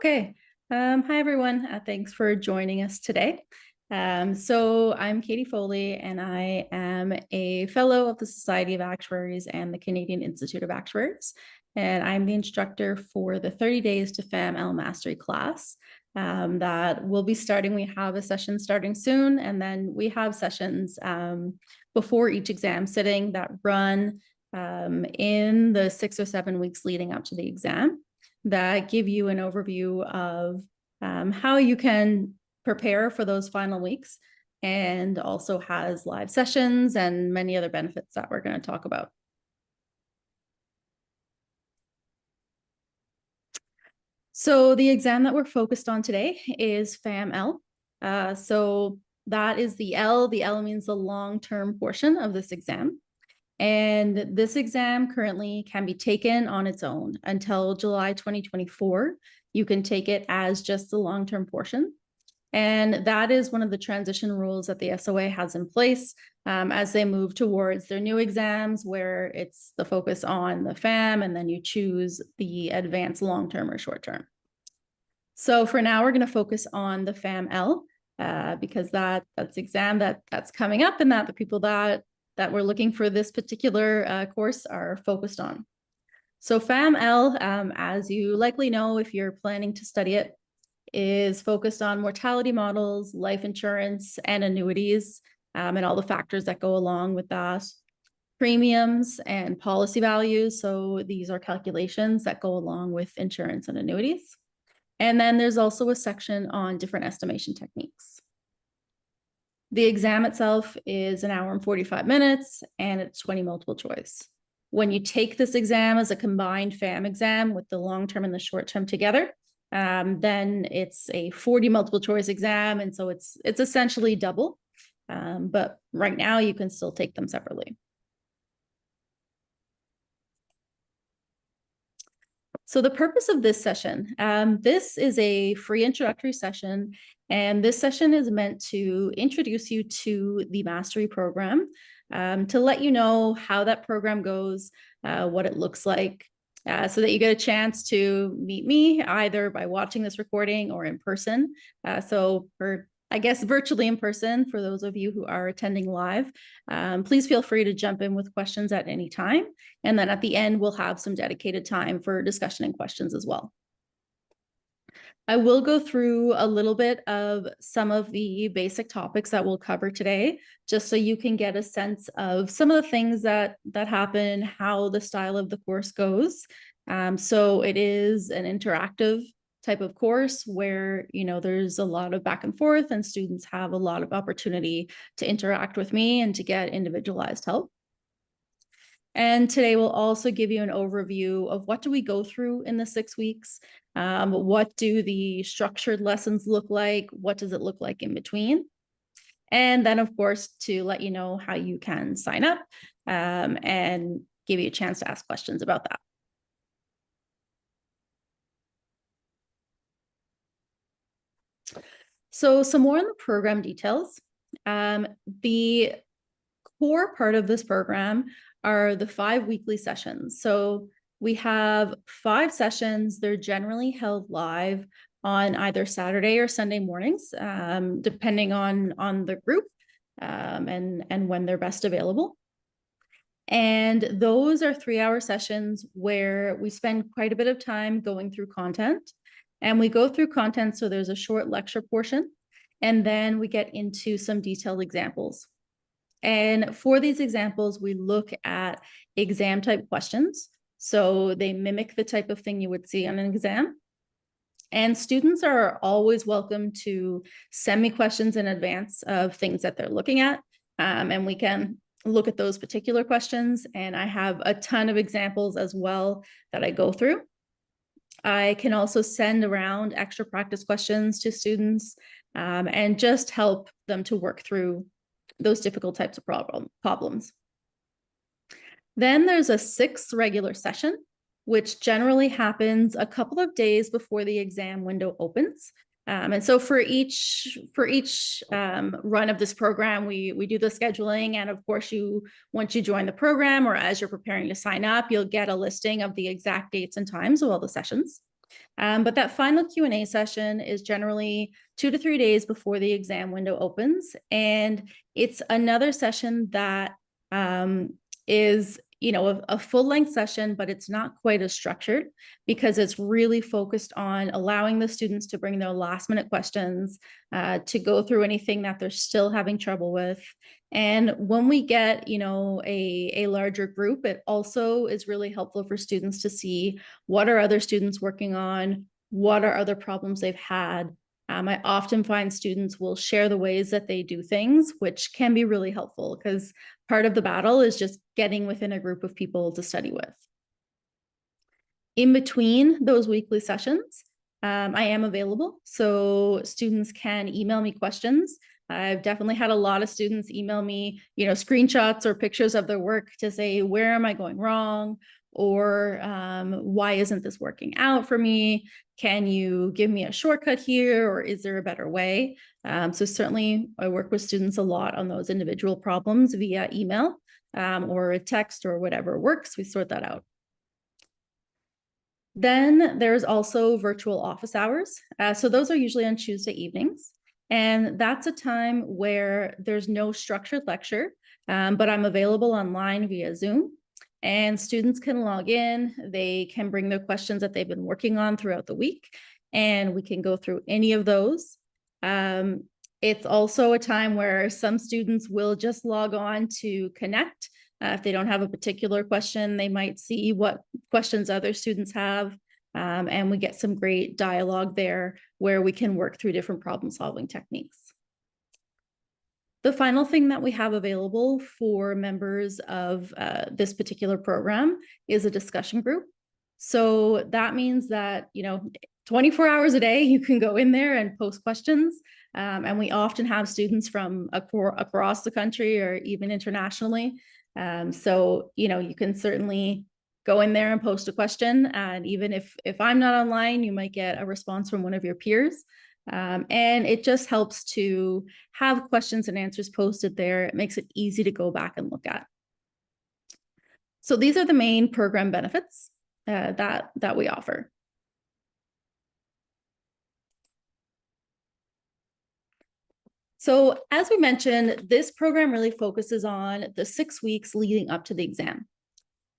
Okay. Hi, everyone. Thanks for joining us today. So I'm Katie Foley, and I am a fellow of the Society of Actuaries and the Canadian Institute of Actuaries. And I'm the instructor for the 30 Days to FAML Mastery class that will be starting. We have a session starting soon, and then we have sessions before each exam sitting that run in the 6 or 7 weeks leading up to the exam, that give you an overview of how you can prepare for those final weeks, and also has live sessions and many other benefits that we're going to talk about. So the exam that we're focused on today is FAML. So that is the L. The L means the long-term portion of this exam. And this exam currently can be taken on its own until July 2024. You can take it as just the long-term portion. And that is one of the transition rules that the SOA has in place as they move towards their new exams, where it's the focus on the FAM, and then you choose the advanced long-term or short-term. So for now, we're going to focus on the FAML because that's exam that's coming up, and that the people that we're looking for this particular course are focused on. So FAML, as you likely know if you're planning to study it, is focused on mortality models, life insurance, and annuities, and all the factors that go along with that. Premiums and policy values. So these are calculations that go along with insurance and annuities. And then there's also a section on different estimation techniques. The exam itself is 1 hour and 45 minutes, and it's 20 multiple choice. When you take this exam as a combined FAM exam with the long-term and the short-term together, then it's a 40 multiple choice exam, and so it's essentially double. But right now you can still take them separately. So the purpose of this session, this is a free introductory session, and this session is meant to introduce you to the mastery program, to let you know how that program goes, what it looks like, so that you get a chance to meet me either by watching this recording or in person. So for, I guess, virtually in person, for those of you who are attending live, please feel free to jump in with questions at any time. And then at the end, we'll have some dedicated time for discussion and questions as well. I will go through a little bit of some of the basic topics that we'll cover today, just so you can get a sense of some of the things that happen, how the style of the course goes. So it is an interactive type of course where, you know, there's a lot of back and forth, and students have a lot of opportunity to interact with me and to get individualized help. And today we'll also give you an overview of what do we go through in the 6 weeks, what do the structured lessons look like, what does it look like in between, and then of course to let you know how you can sign up and give you a chance to ask questions about that. So some more on the program details. The core part of this program are the 5 weekly sessions. So we have 5 sessions. They're generally held live on either Saturday or Sunday mornings, depending on the group and when they're best available. And those are 3-hour sessions where we spend quite a bit of time going through content. And we go through content, so there's a short lecture portion, and then we get into some detailed examples. And for these examples, we look at exam type questions. So they mimic the type of thing you would see on an exam. And students are always welcome to send me questions in advance of things that they're looking at. And we can look at those particular questions. And I have a ton of examples as well that I go through. I can also send around extra practice questions to students and just help them to work through those difficult types of problems. Then there's a 6th regular session, which generally happens a couple of days before the exam window opens. And so for each run of this program, we do the scheduling. And of course, once you join the program or as you're preparing to sign up, you'll get a listing of the exact dates and times of all the sessions. But that final Q&A session is generally 2 to 3 days before the exam window opens. And it's another session that is, a full-length session, but it's not quite as structured because it's really focused on allowing the students to bring their last-minute questions, to go through anything that they're still having trouble with. And when we get, a larger group, it also is really helpful for students to see what are other students working on, what are other problems they've had. I often find students will share the ways that they do things, which can be really helpful because part of the battle is just getting within a group of people to study with. In between those weekly sessions, I am available, so students can email me questions. I've definitely had a lot of students email me, screenshots or pictures of their work to say, where am I going wrong? Or why isn't this working out for me? Can you give me a shortcut here? Or is there a better way? So certainly I work with students a lot on those individual problems via email or a text or whatever works. We sort that out. Then there's also virtual office hours. So those are usually on Tuesday evenings. And that's a time where there's no structured lecture, but I'm available online via Zoom. And students can log in, they can bring their questions that they've been working on throughout the week, and we can go through any of those. It's also a time where some students will just log on to connect. If they don't have a particular question, they might see what questions other students have. And we get some great dialogue there where we can work through different problem-solving techniques. The final thing that we have available for members of this particular program is a discussion group. So that means that, 24 hours a day, you can go in there and post questions. And we often have students from across the country or even internationally. So, you can certainly go in there and post a question. And even if I'm not online, you might get a response from one of your peers. And it just helps to have questions and answers posted there. It makes it easy to go back and look at. So these are the main program benefits that we offer. So as we mentioned, this program really focuses on the 6 weeks leading up to the exam.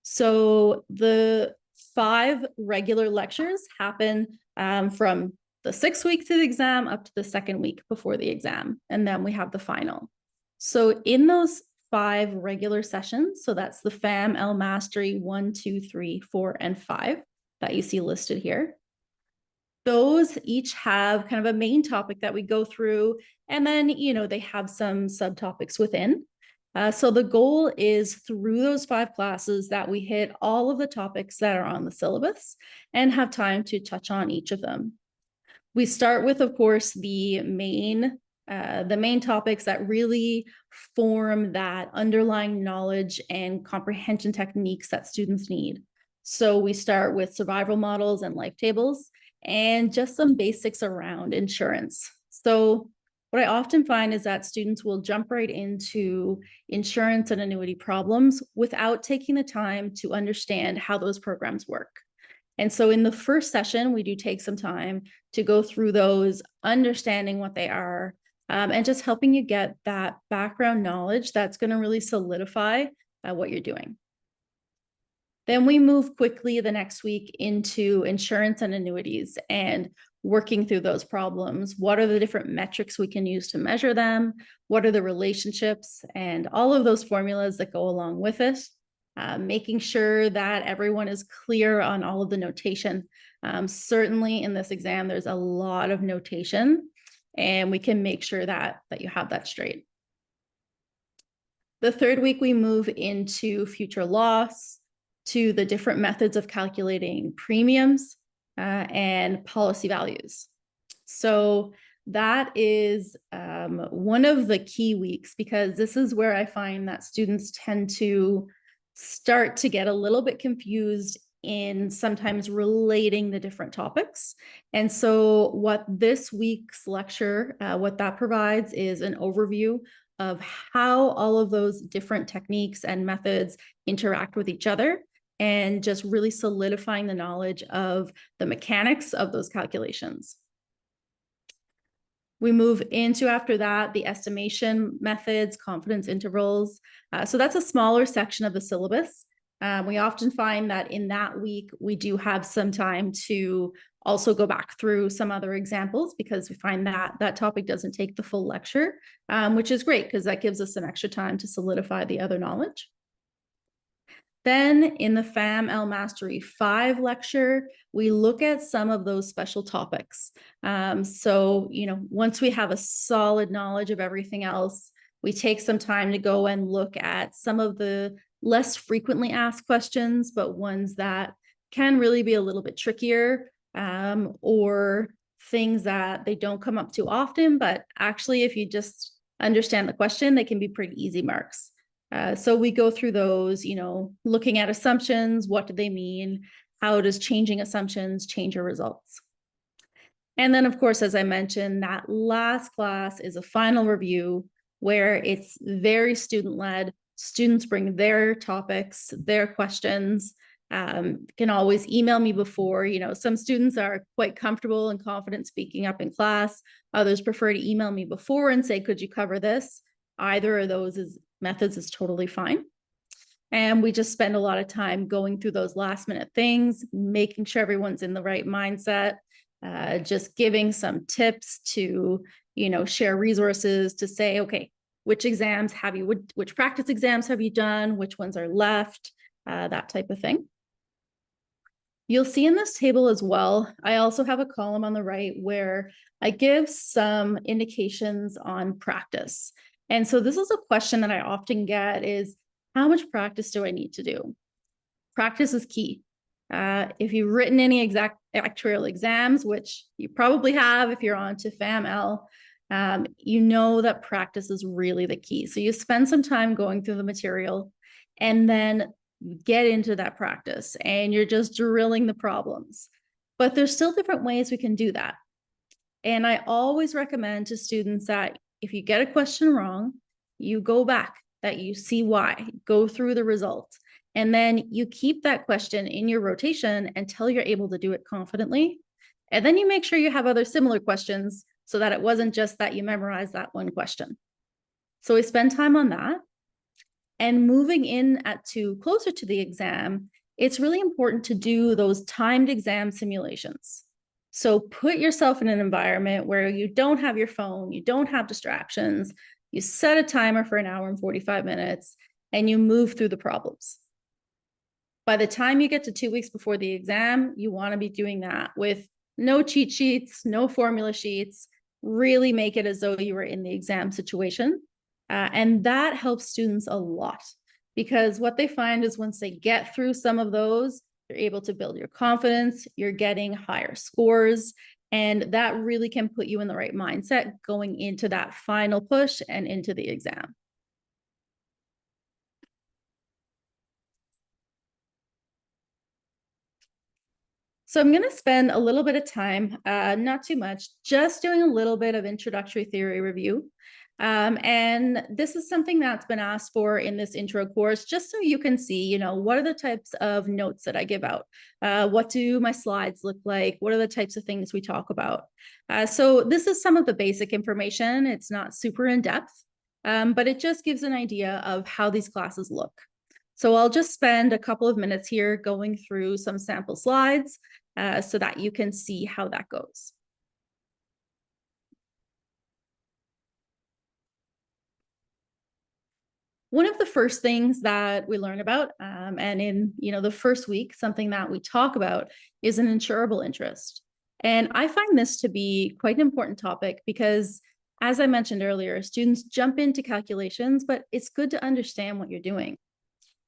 So the 5 regular lectures happen from the 6th week to the exam up to the 2nd week before the exam. And then we have the final. So in those 5 regular sessions, so that's the FAM-L Mastery 1, 2, 3, 4, and 5 that you see listed here. Those each have kind of a main topic that we go through, and then, they have some subtopics within. So the goal is through those 5 classes that we hit all of the topics that are on the syllabus and have time to touch on each of them. We start with, of course, the main topics that really form that underlying knowledge and comprehension techniques that students need. So we start with survival models and life tables and just some basics around insurance. So what I often find is that students will jump right into insurance and annuity problems without taking the time to understand how those programs work. And so in the first session, we do take some time to go through those, understanding what they are, and just helping you get that background knowledge that's going to really solidify what you're doing. Then we move quickly the next week into insurance and annuities and working through those problems. What are the different metrics we can use to measure them? What are the relationships and all of those formulas that go along with it? Making sure that everyone is clear on all of the notation. Certainly in this exam, there's a lot of notation, and we can make sure that you have that straight. The third week, we move into future loss, to the different methods of calculating premiums and policy values. So that is one of the key weeks, because this is where I find that students tend to start to get a little bit confused in sometimes relating the different topics. And so what this week's lecture, what that provides is an overview of how all of those different techniques and methods interact with each other, and just really solidifying the knowledge of the mechanics of those calculations. We move into, after that, the estimation methods, confidence intervals. So that's a smaller section of the syllabus. We often find that in that week, we do have some time to also go back through some other examples, because we find that that topic doesn't take the full lecture, which is great because that gives us some extra time to solidify the other knowledge. Then in the FAM-L Mastery 5 lecture, we look at some of those special topics. So, once we have a solid knowledge of everything else, we take some time to go and look at some of the less frequently asked questions, but ones that can really be a little bit trickier, or things that they don't come up too often, but actually, if you just understand the question, they can be pretty easy marks. So we go through those, looking at assumptions, what do they mean? How does changing assumptions change your results? And then, of course, as I mentioned, that last class is a final review where it's very student-led. Students bring their topics, their questions. Can always email me before. Some students are quite comfortable and confident speaking up in class. Others prefer to email me before and say, could you cover this? Either of those methods is totally fine. And we just spend a lot of time going through those last minute things, making sure everyone's in the right mindset, just giving some tips to, share resources to say, okay, which practice exams have you done? Which ones are left? That type of thing. You'll see in this table as well, I also have a column on the right where I give some indications on practice. And so this is a question that I often get is, how much practice do I need to do? Practice is key. If you've written any exact actuarial exams, which you probably have if you're on to FAM-L, you know that practice is really the key. So you spend some time going through the material and then get into that practice and you're just drilling the problems. But there's still different ways we can do that. And I always recommend to students that if you get a question wrong, you go back, that you see why, go through the results, and then you keep that question in your rotation until you're able to do it confidently. And then you make sure you have other similar questions so that it wasn't just that you memorized that one question. So we spend time on that. And moving in closer to the exam, it's really important to do those timed exam simulations. So put yourself in an environment where you don't have your phone, you don't have distractions, you set a timer for 1 hour and 45 minutes, and you move through the problems. By the time you get to 2 weeks before the exam, you want to be doing that with no cheat sheets, no formula sheets, really make it as though you were in the exam situation. And that helps students a lot, because what they find is once they get through some of those, you're able to build your confidence, you're getting higher scores, and that really can put you in the right mindset going into that final push and into the exam. So I'm going to spend a little bit of time, not too much, just doing a little bit of introductory theory review. And this is something that's been asked for in this intro course, just so you can see, what are the types of notes that I give out? What do my slides look like? What are the types of things we talk about? So this is some of the basic information. It's not super in depth, but it just gives an idea of how these classes look. So I'll just spend a couple of minutes here going through some sample slides so that you can see how that goes. One of the first things that we learn about, and in the first week, something that we talk about is an insurable interest. And I find this to be quite an important topic because, as I mentioned earlier, students jump into calculations, but it's good to understand what you're doing.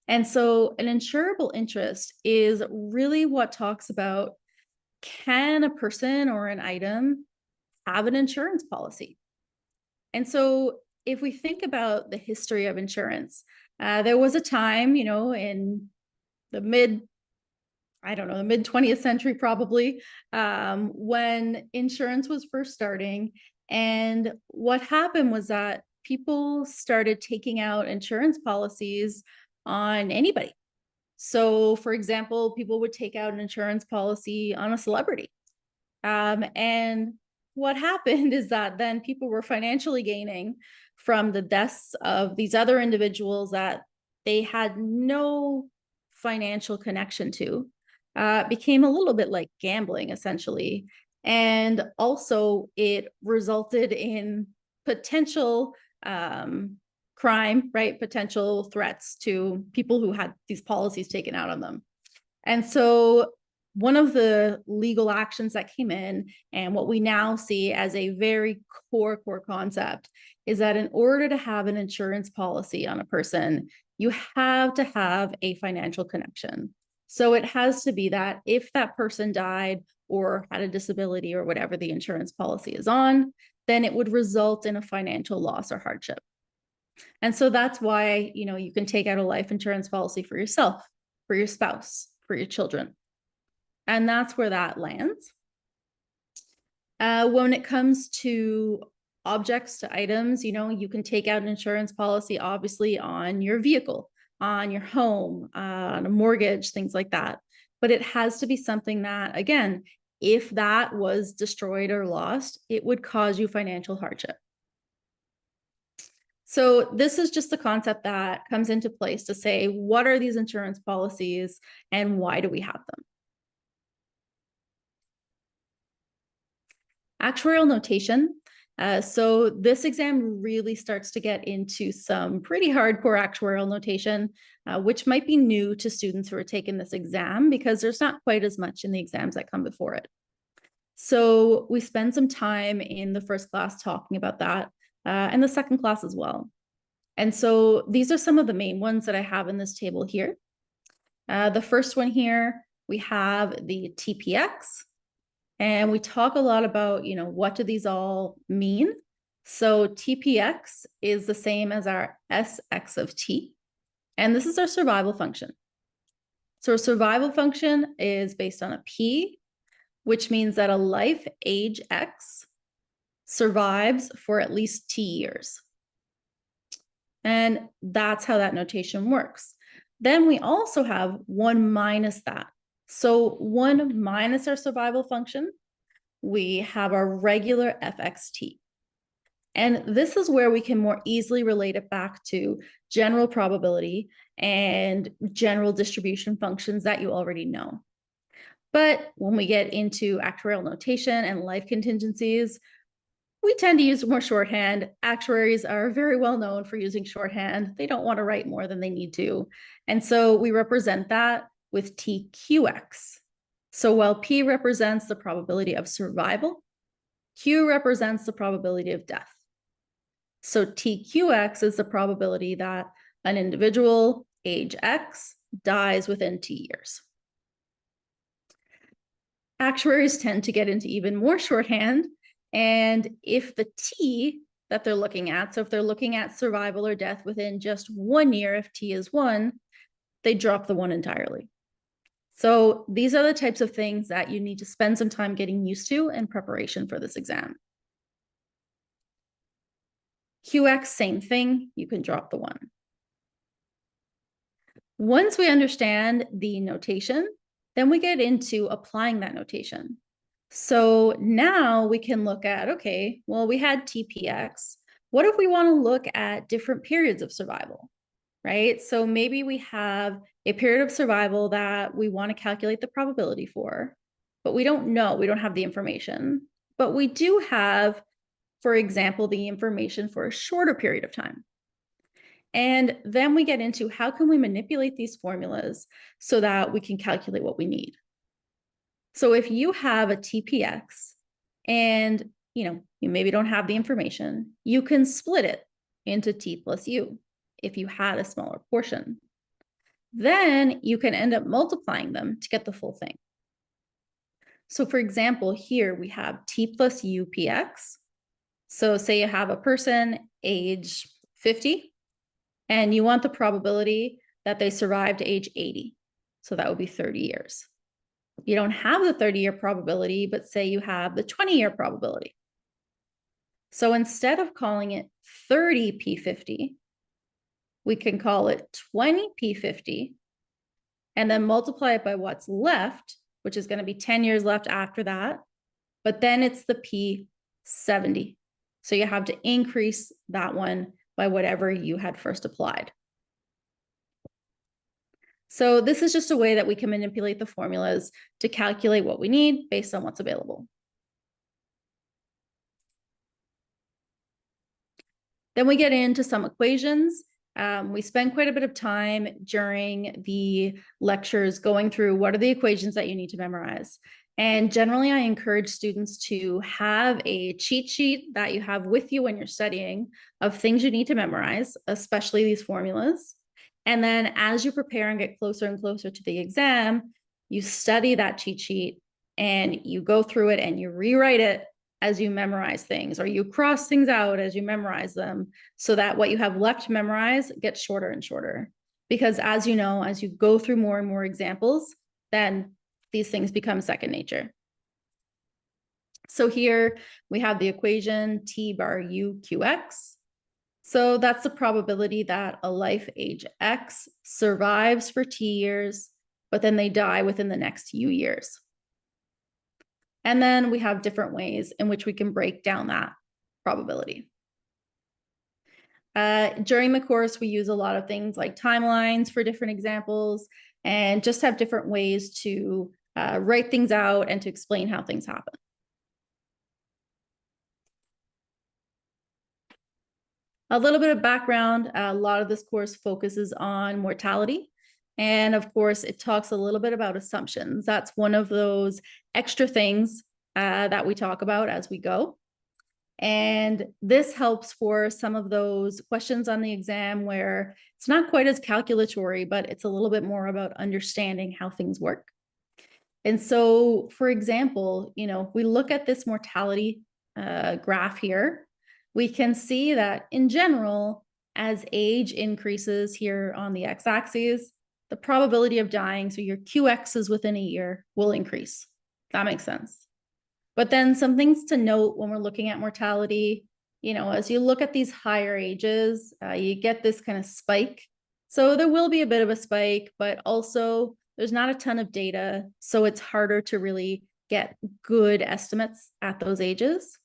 And so an insurable interest is really what talks about, can a person or an item have an insurance policy? And so if we think about the history of insurance, there was a time, in the mid 20th century, probably, when insurance was first starting. And what happened was that people started taking out insurance policies on anybody. So for example, people would take out an insurance policy on a celebrity. And what happened is that then people were financially gaining from the deaths of these other individuals that they had no financial connection to. Became a little bit like gambling, essentially. And also it resulted in potential crime, right? Potential threats to people who had these policies taken out on them. And so one of the legal actions that came in, and what we now see as a very core concept, is that in order to have an insurance policy on a person, you have to have a financial connection. So it has to be that if that person died or had a disability or whatever the insurance policy is on, then it would result in a financial loss or hardship. And so that's why, you can take out a life insurance policy for yourself, for your spouse, for your children. And that's where that lands. When it comes to objects to items, you can take out an insurance policy, obviously, on your vehicle, on your home, on a mortgage, things like that. But it has to be something that, again, if that was destroyed or lost, it would cause you financial hardship. So this is just the concept that comes into place to say, what are these insurance policies and why do we have them? Actuarial notation. So this exam really starts to get into some pretty hardcore actuarial notation, which might be new to students who are taking this exam because there's not quite as much in the exams that come before it. So we spend some time in the first class talking about that, and the second class as well. And so these are some of the main ones that I have in this table here. The first one here, we have the TPX. And we talk a lot about, what do these all mean? So TPX is the same as our SX of T. And this is our survival function. So our survival function is based on a P, which means that a life age X survives for at least T years. And that's how that notation works. Then we also have 1 minus that. So 1 minus our survival function, we have our regular FXT. And this is where we can more easily relate it back to general probability and general distribution functions that you already know. But when we get into actuarial notation and life contingencies, we tend to use more shorthand. Actuaries are very well known for using shorthand. They don't want to write more than they need to. And so we represent that with TQX. So while P represents the probability of survival, Q represents the probability of death. So TQX is the probability that an individual, age X, dies within T years. Actuaries tend to get into even more shorthand. And if the T that they're looking at, so if they're looking at survival or death within just 1 year, if T is 1, they drop the 1 entirely. So these are the types of things that you need to spend some time getting used to in preparation for this exam. QX, same thing, you can drop the 1. Once we understand the notation, then we get into applying that notation. So now we can look at, okay, well, we had TPX. What if we want to look at different periods of survival, right? So maybe we have a period of survival that we want to calculate the probability for, but we don't know, we don't have the information. But we do have, for example, the information for a shorter period of time. And then we get into how can we manipulate these formulas so that we can calculate what we need. So if you have a TPX and you maybe don't have the information, you can split it into T plus U if you had a smaller portion. Then you can end up multiplying them to get the full thing. So for example, here we have T plus U PX. So say you have a person age 50 and you want the probability that they survive to age 80. So that would be 30 years. You don't have the 30-year probability, but say you have the 20-year probability. So instead of calling it 30P50, we can call it 20P50 and then multiply it by what's left, which is going to be 10 years left after that. But then it's the P70. So you have to increase that one by whatever you had first applied. So this is just a way that we can manipulate the formulas to calculate what we need based on what's available. Then we get into some equations. We spend quite a bit of time during the lectures going through what are the equations that you need to memorize. And generally, I encourage students to have a cheat sheet that you have with you when you're studying of things you need to memorize, especially these formulas. And then as you prepare and get closer and closer to the exam, you study that cheat sheet and you go through it and you rewrite it as you memorize things, or you cross things out as you memorize them, so that what you have left to memorize gets shorter and shorter. Because as you know, as you go through more and more examples, then these things become second nature. So here we have the equation T bar U QX. So that's the probability that a life age X survives for T years, but then they die within the next U years. And then we have different ways in which we can break down that probability. During the course, we use a lot of things like timelines for different examples and just have different ways to write things out and to explain how things happen. A little bit of background, a lot of this course focuses on mortality. And of course, it talks a little bit about assumptions. That's one of those extra things that we talk about as we go. And this helps for some of those questions on the exam where it's not quite as calculatory, but it's a little bit more about understanding how things work. And so, for example, if we look at this mortality graph here, we can see that in general, as age increases here on the x-axis, the probability of dying, so your QXs within a year, will increase. That makes sense. But then some things to note when we're looking at mortality, as you look at these higher ages, you get this kind of spike. So there will be a bit of a spike, but also there's not a ton of data, so it's harder to really get good estimates at those ages.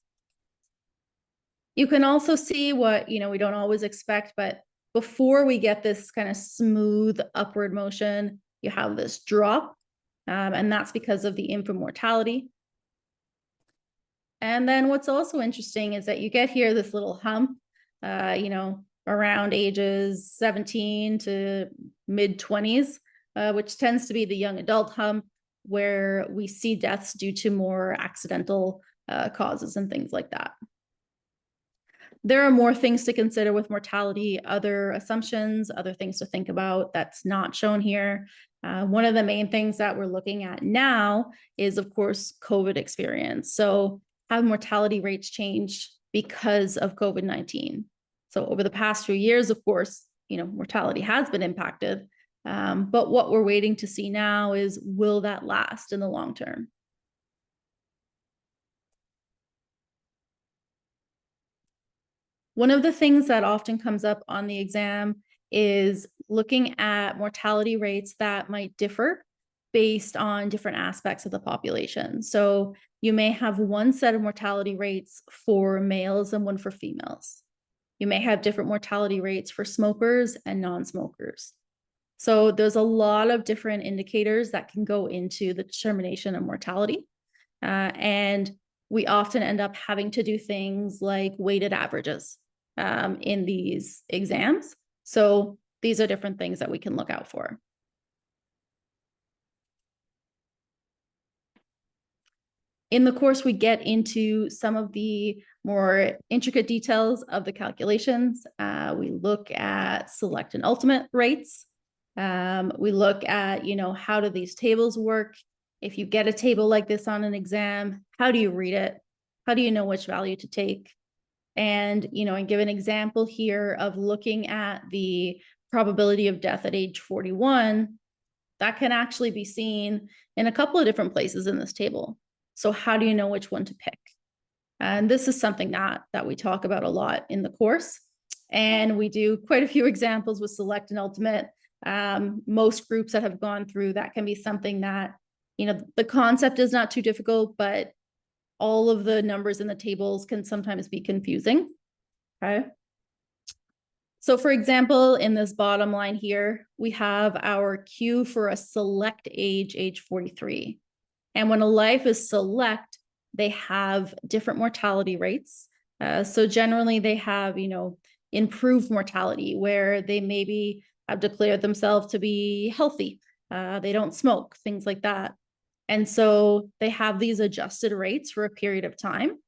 You can also see what, we don't always expect, but before we get this kind of smooth upward motion, you have this drop, and that's because of the infant mortality. And then what's also interesting is that you get here this little hump, around ages 17 to mid-20s, which tends to be the young adult hump, where we see deaths due to more accidental causes and things like that. There are more things to consider with mortality, other assumptions, other things to think about that's not shown here. One of the main things that we're looking at now is, of course, COVID experience. So have mortality rates changed because of COVID-19? So over the past few years, of course, mortality has been impacted. But what we're waiting to see now is, will that last in the long term? One of the things that often comes up on the exam is looking at mortality rates that might differ based on different aspects of the population. So you may have one set of mortality rates for males and one for females. You may have different mortality rates for smokers and non-smokers. So there's a lot of different indicators that can go into the determination of mortality. And we often end up having to do things like weighted averages in these exams. So these are different things that we can look out for. In the course, we get into some of the more intricate details of the calculations. We look at select and ultimate rates. We look at, how do these tables work? If you get a table like this on an exam, how do you read it? How do you know which value to take? And, I give an example here of looking at the probability of death at age 41. That can actually be seen in a couple of different places in this table. So how do you know which one to pick? And this is something that we talk about a lot in the course. And we do quite a few examples with select and ultimate. Most groups that have gone through that can be something that, the concept is not too difficult, but all of the numbers in the tables can sometimes be confusing. Okay. So for example, in this bottom line here, we have our Q for a select age 43. And when a life is select, they have different mortality rates. So generally they have, improved mortality where they maybe have declared themselves to be healthy. They don't smoke, things like that. And so they have these adjusted rates for a period of time.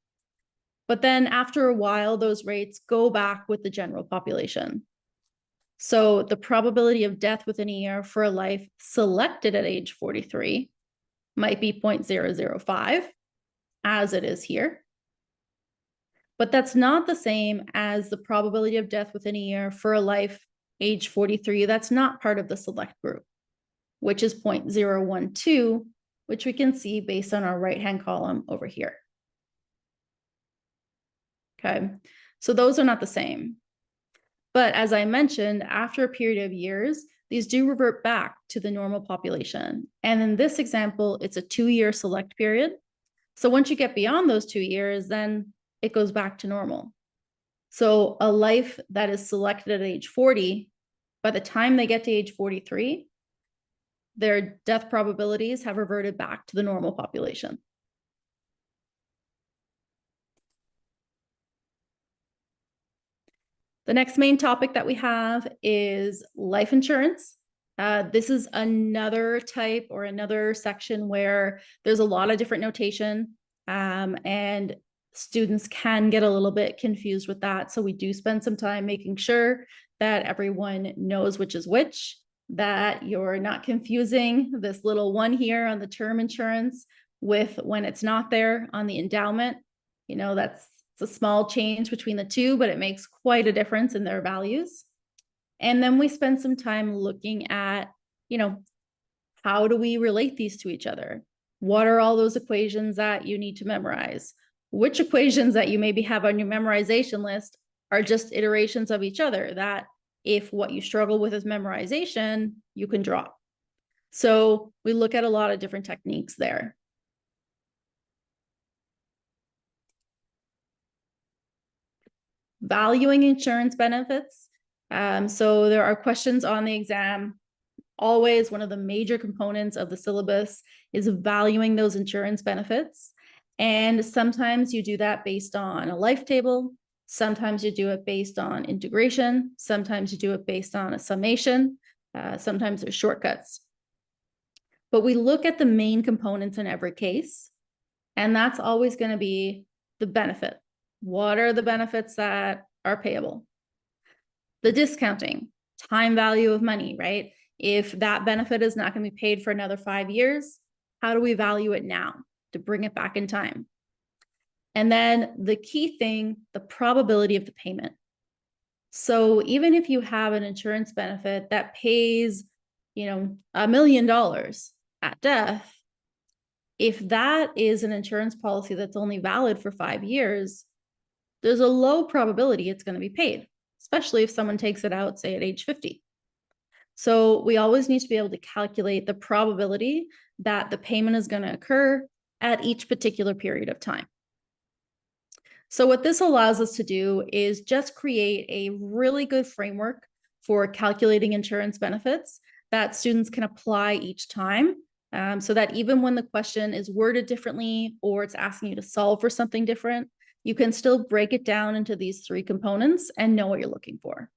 But then after a while, those rates go back with the general population. So the probability of death within a year for a life selected at age 43 might be 0.005, as it is here. But that's not the same as the probability of death within a year for a life age 43 that's not part of the select group, which is 0.012, which we can see based on our right-hand column over here. Okay, so those are not the same. But as I mentioned, after a period of years, these do revert back to the normal population. And in this example, it's a 2-year select period. So once you get beyond those 2 years, then it goes back to normal. So a life that is selected at age 40, by the time they get to age 43, their death probabilities have reverted back to the normal population. The next main topic that we have is life insurance. This is another type or another section where there's a lot of different notation, and students can get a little bit confused with that. So we do spend some time making sure that everyone knows which is which, that you're not confusing this little one here on the term insurance with when it's not there on the endowment. It's a small change between the two, but it makes quite a difference in their values. And then we spend some time looking at, how do we relate these to each other? What are all those equations that you need to memorize? Which equations that you maybe have on your memorization list are just iterations of each other that if what you struggle with is memorization, you can drop. So we look at a lot of different techniques there. Valuing insurance benefits. So there are questions on the exam. Always one of the major components of the syllabus is valuing those insurance benefits. And sometimes you do that based on a life table. Sometimes you do it based on integration. Sometimes you do it based on a summation. Sometimes there's shortcuts. But we look at the main components in every case. And that's always going to be the benefit. What are the benefits that are payable? The discounting, time value of money, right? If that benefit is not going to be paid for another 5 years, how do we value it now to bring it back in time? And then the key thing, the probability of the payment. So even if you have an insurance benefit that pays, $1 million at death, if that is an insurance policy that's only valid for 5 years, there's a low probability it's going to be paid, especially if someone takes it out, say, at age 50. So we always need to be able to calculate the probability that the payment is going to occur at each particular period of time. So what this allows us to do is just create a really good framework for calculating insurance benefits that students can apply each time, so that even when the question is worded differently or it's asking you to solve for something different, you can still break it down into these 3 components and know what you're looking for.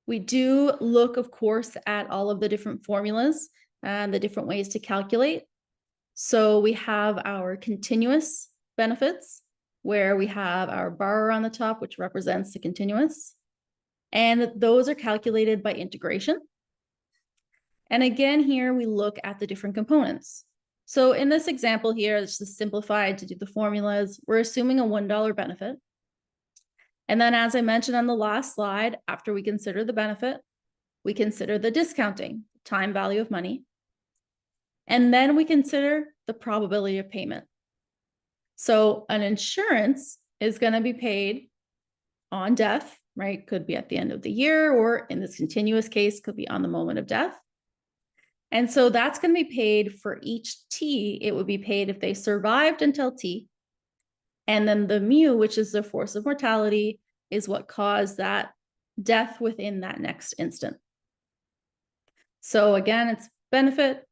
We do look, of course, at all of the different formulas and the different ways to calculate. So we have our continuous benefits, where we have our bar on the top, which represents the continuous. And those are calculated by integration. And again, here we look at the different components. So in this example here, it's just simplified to do the formulas. We're assuming a $1 benefit. And then as I mentioned on the last slide, after we consider the benefit, we consider the discounting, time value of money. And then we consider the probability of payment. So an insurance is going to be paid on death, right? Could be at the end of the year, or in this continuous case, could be on the moment of death. And so that's going to be paid for each T. It would be paid if they survived until T. And then the mu, which is the force of mortality, is what caused that death within that next instant. So again, it's benefit,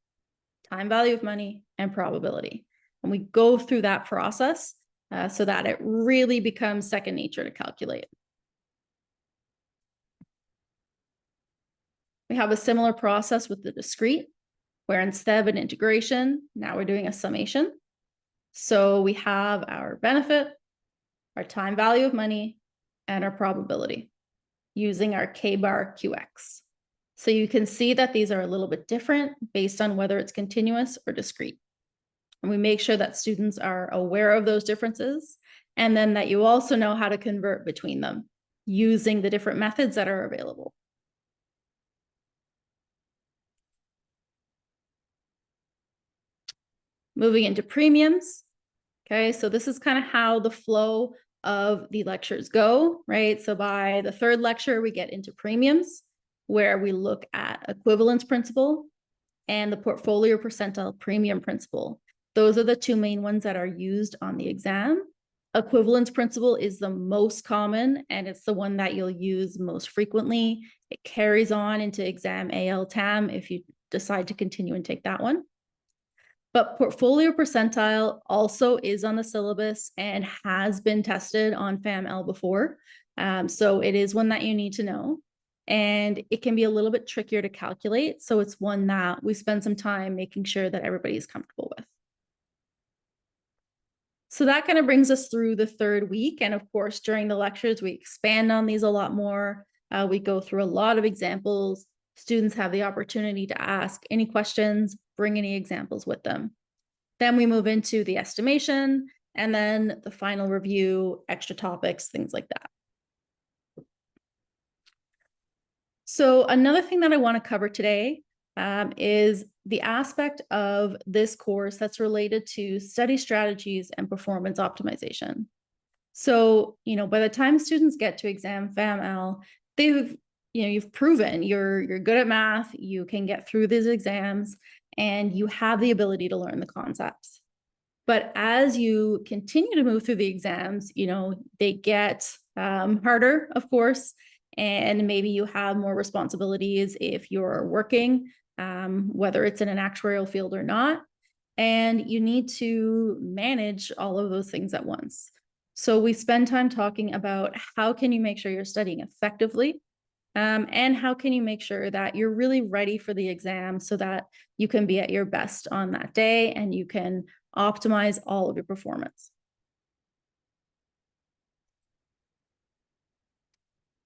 time value of money, and probability. And we go through that process so that it really becomes second nature to calculate. We have a similar process with the discrete, where instead of an integration, now we're doing a summation. So we have our benefit, our time value of money, and our probability using our K-bar QX. So you can see that these are a little bit different based on whether it's continuous or discrete. And we make sure that students are aware of those differences, and then that you also know how to convert between them using the different methods that are available. Moving into premiums. Okay, so this is kind of how the flow of the lectures go, right? So by the third lecture, we get into premiums, where we look at equivalence principle and the portfolio percentile premium principle. Those are the two main ones that are used on the exam. Equivalence principle is the most common, and it's the one that you'll use most frequently. It carries on into exam AL-TAM if you decide to continue and take that one. But portfolio percentile also is on the syllabus and has been tested on FAM-L before. So it is one that you need to know. And it can be a little bit trickier to calculate. So it's one that we spend some time making sure that everybody is comfortable with. So that kind of brings us through the third week. And of course, during the lectures, we expand on these a lot more. We go through a lot of examples. Students have the opportunity to ask any questions, bring any examples with them. Then we move into the estimation, and then the final review, extra topics, things like that. So another thing that I want to cover today is the aspect of this course that's related to study strategies and performance optimization. So, by the time students get to exam FAM-L, you've proven you're good at math, you can get through these exams, and you have the ability to learn the concepts. But as you continue to move through the exams, they get harder, of course, and maybe you have more responsibilities if you're working, whether it's in an actuarial field or not, and you need to manage all of those things at once. So we spend time talking about how can you make sure you're studying effectively, and how can you make sure that you're really ready for the exam so that you can be at your best on that day and you can optimize all of your performance.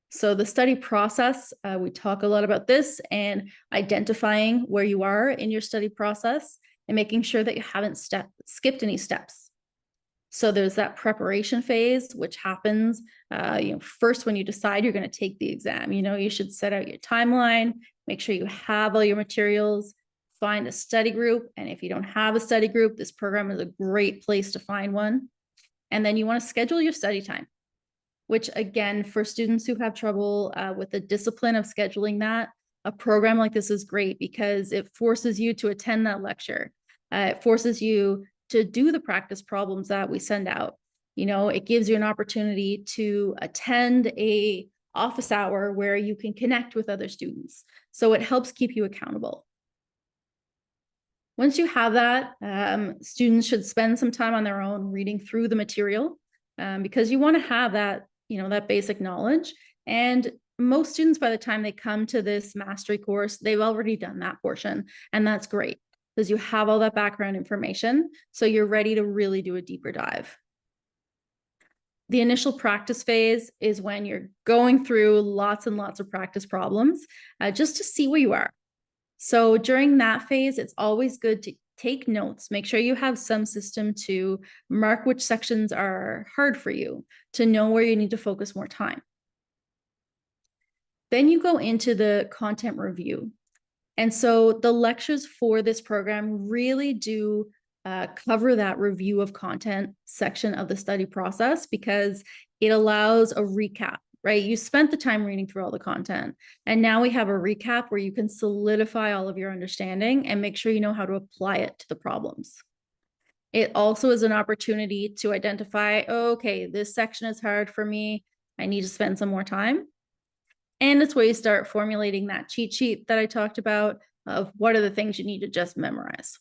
So the study process, we talk a lot about this and identifying where you are in your study process and making sure that you haven't skipped any steps. So there's that preparation phase, which happens first when you decide you're going to take the exam. You should set out your timeline, make sure you have all your materials, find a study group. And if you don't have a study group, this program is a great place to find one. And then you want to schedule your study time, which again, for students who have trouble with the discipline of scheduling that, a program like this is great because it forces you to attend that lecture. It forces you to do the practice problems that we send out. It gives you an opportunity to attend a office hour where you can connect with other students. So it helps keep you accountable. Once you have that, students should spend some time on their own reading through the material because you want to have that, that basic knowledge. And most students, by the time they come to this mastery course, they've already done that portion, and that's great because you have all that background information, so you're ready to really do a deeper dive. The initial practice phase is when you're going through lots and lots of practice problems just to see where you are. So during that phase, it's always good to take notes, make sure you have some system to mark which sections are hard for you, to know where you need to focus more time. Then you go into the content review. And so the lectures for this program really do cover that review of content section of the study process, because it allows a recap, right? You spent the time reading through all the content, and now we have a recap where you can solidify all of your understanding and make sure you know how to apply it to the problems. It also is an opportunity to identify, okay, this section is hard for me, I need to spend some more time. And it's where you start formulating that cheat sheet that I talked about of what are the things you need to just memorize.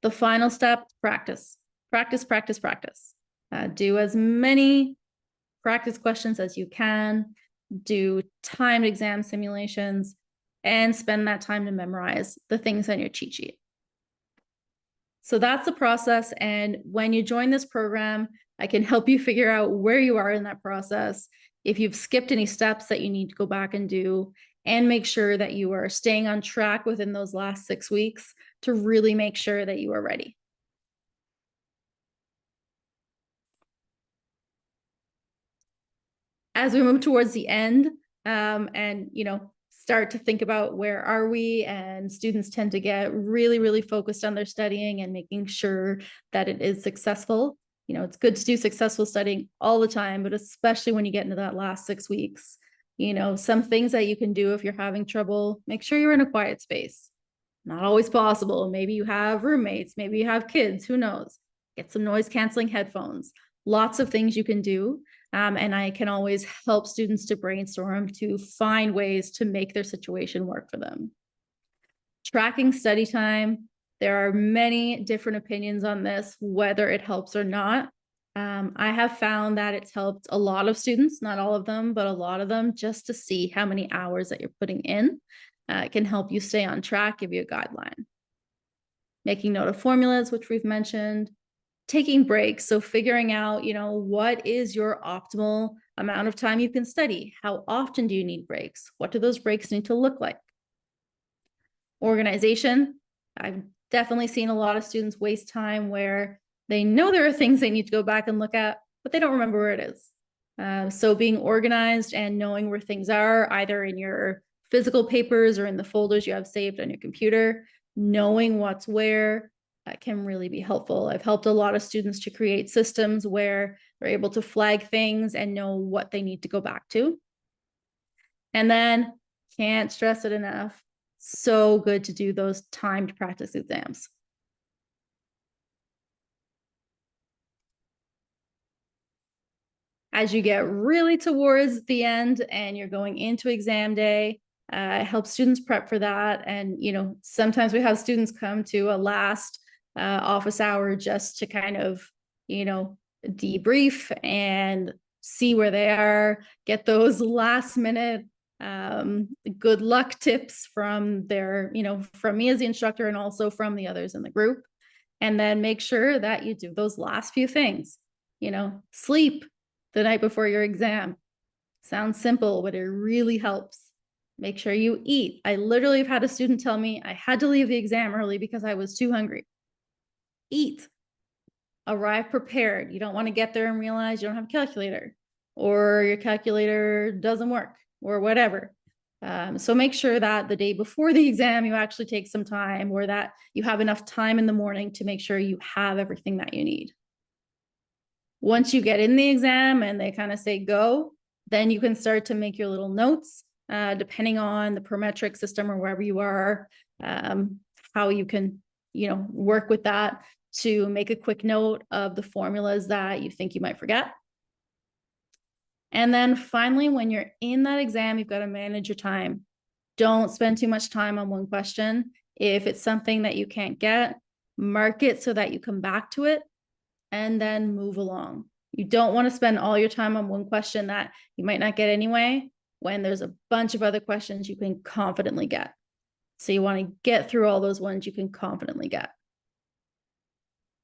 The final step, practice. Practice, practice, practice. Do as many practice questions as you can, do timed exam simulations, and spend that time to memorize the things on your cheat sheet. So that's the process. And when you join this program, I can help you figure out where you are in that process, if you've skipped any steps that you need to go back and do, and make sure that you are staying on track within those last 6 weeks to really make sure that you are ready. As we move towards the end, and start to think about where are we, and students tend to get really, really focused on their studying and making sure that it is successful. It's good to do successful studying all the time, but especially when you get into that last 6 weeks. Some things that you can do if you're having trouble, make sure you're in a quiet space. Not always possible. Maybe you have roommates, maybe you have kids, who knows? Get some noise canceling headphones. Lots of things you can do. And I can always help students to brainstorm to find ways to make their situation work for them. Tracking study time. There are many different opinions on this, whether it helps or not. I have found that it's helped a lot of students, not all of them, but a lot of them, just to see how many hours that you're putting in. It can help you stay on track, give you a guideline. Making note of formulas, which we've mentioned. Taking breaks, so figuring out, what is your optimal amount of time you can study? How often do you need breaks? What do those breaks need to look like? Organization. I've definitely seen a lot of students waste time where they know there are things they need to go back and look at, but they don't remember where it is. So being organized and knowing where things are, either in your physical papers or in the folders you have saved on your computer, knowing what's where, can really be helpful. I've helped a lot of students to create systems where they're able to flag things and know what they need to go back to. And then, can't stress it enough, so good to do those timed practice exams. As you get really towards the end and you're going into exam day, help students prep for that. And, sometimes we have students come to a last office hour just to kind of, debrief and see where they are, get those last minute good luck tips from from me as the instructor and also from the others in the group. And then make sure that you do those last few things, sleep the night before your exam. Sounds simple, but it really helps. Make sure you eat. I literally have had a student tell me I had to leave the exam early because I was too hungry. Eat. Arrive prepared. You don't want to get there and realize you don't have a calculator, or your calculator doesn't work, or whatever. So make sure that the day before the exam, you actually take some time, or that you have enough time in the morning to make sure you have everything that you need. Once you get in the exam and they kind of say go, then you can start to make your little notes, depending on the prometric system or wherever you are, how you can, work with that to make a quick note of the formulas that you think you might forget. And then finally, when you're in that exam, you've got to manage your time. Don't spend too much time on one question. If it's something that you can't get, mark it so that you come back to it and then move along. You don't want to spend all your time on one question that you might not get anyway, when there's a bunch of other questions you can confidently get. So you want to get through all those ones you can confidently get.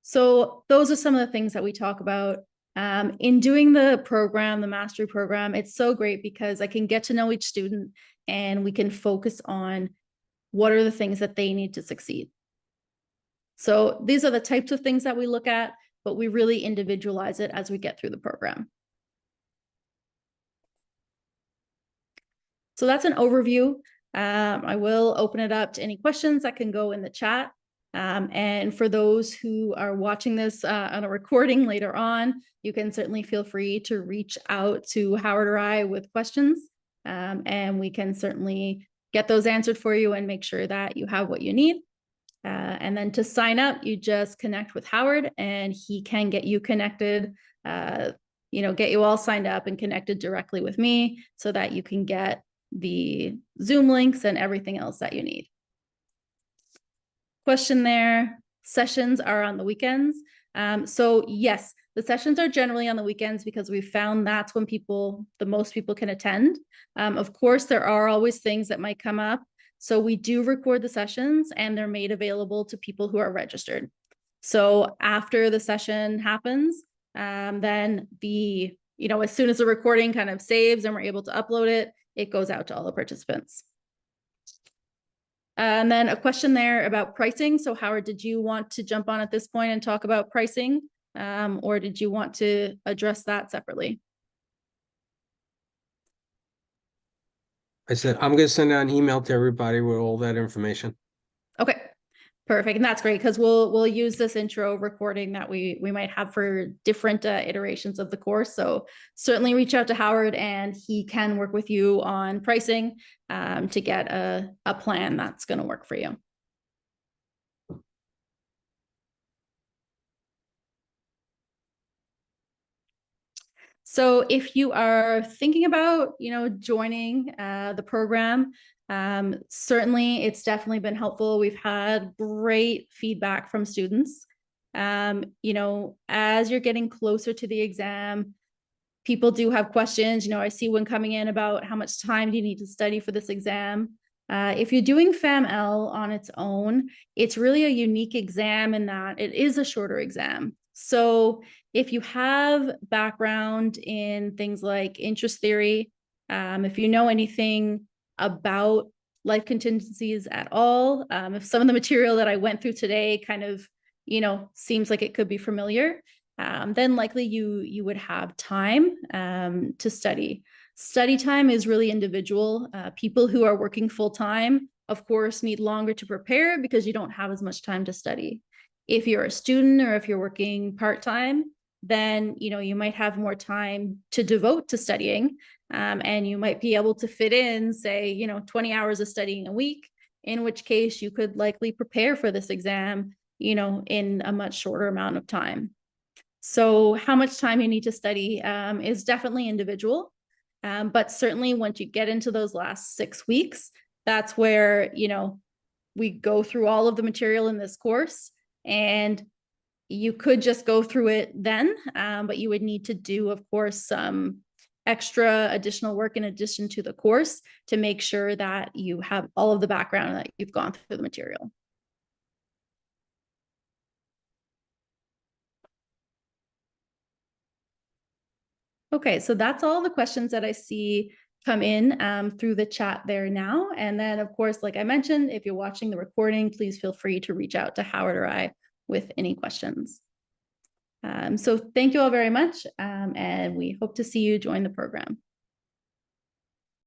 So those are some of the things that we talk about. In doing the program, the mastery program, it's so great because I can get to know each student and we can focus on what are the things that they need to succeed. So these are the types of things that we look at, but we really individualize it as we get through the program. So that's an overview. I will open it up to any questions that can go in the chat. And for those who are watching this on a recording later on, you can certainly feel free to reach out to Howard or I with questions, and we can certainly get those answered for you and make sure that you have what you need. And then to sign up, you just connect with Howard and he can get you connected, get you all signed up and connected directly with me so that you can get the Zoom links and everything else that you need. Question there, sessions are on the weekends. So yes, the sessions are generally on the weekends because we found that's when the most people can attend. Of course, there are always things that might come up. So we do record the sessions and they're made available to people who are registered. So after the session happens, then as soon as the recording kind of saves and we're able to upload it, it goes out to all the participants. And then a question there about pricing. So Howard, did you want to jump on at this point and talk about pricing? Or did you want to address that separately? I said, I'm going to send out an email to everybody with all that information. Okay, perfect. And that's great because we'll use this intro recording that we might have for different iterations of the course. So certainly reach out to Howard and he can work with you on pricing to get a plan that's going to work for you. So if you are thinking about, joining the program, certainly it's definitely been helpful. We've had great feedback from students. As you're getting closer to the exam, people do have questions. I see one coming in about how much time do you need to study for this exam? If you're doing FAML on its own, it's really a unique exam in that it is a shorter exam. So if you have background in things like interest theory, if you know anything about life contingencies at all, if some of the material that I went through today kind of, seems like it could be familiar, then likely you would have time to study. Study time is really individual. People who are working full time, of course, need longer to prepare because you don't have as much time to study. If you're a student or if you're working part-time, then you might have more time to devote to studying, and you might be able to fit in, say, 20 hours of studying a week, in which case you could likely prepare for this exam, in a much shorter amount of time. So how much time you need to study is definitely individual. But certainly once you get into those last 6 weeks, that's where, we go through all of the material in this course, and you could just go through it then, but you would need to do, of course, some extra additional work in addition to the course to make sure that you have all of the background, that you've gone through the material. Okay, so that's all the questions that I see come in through the chat there now. And then, of course, like I mentioned, if you're watching the recording, please feel free to reach out to Howard or I with any questions. So thank you all very much, and we hope to see you join the program.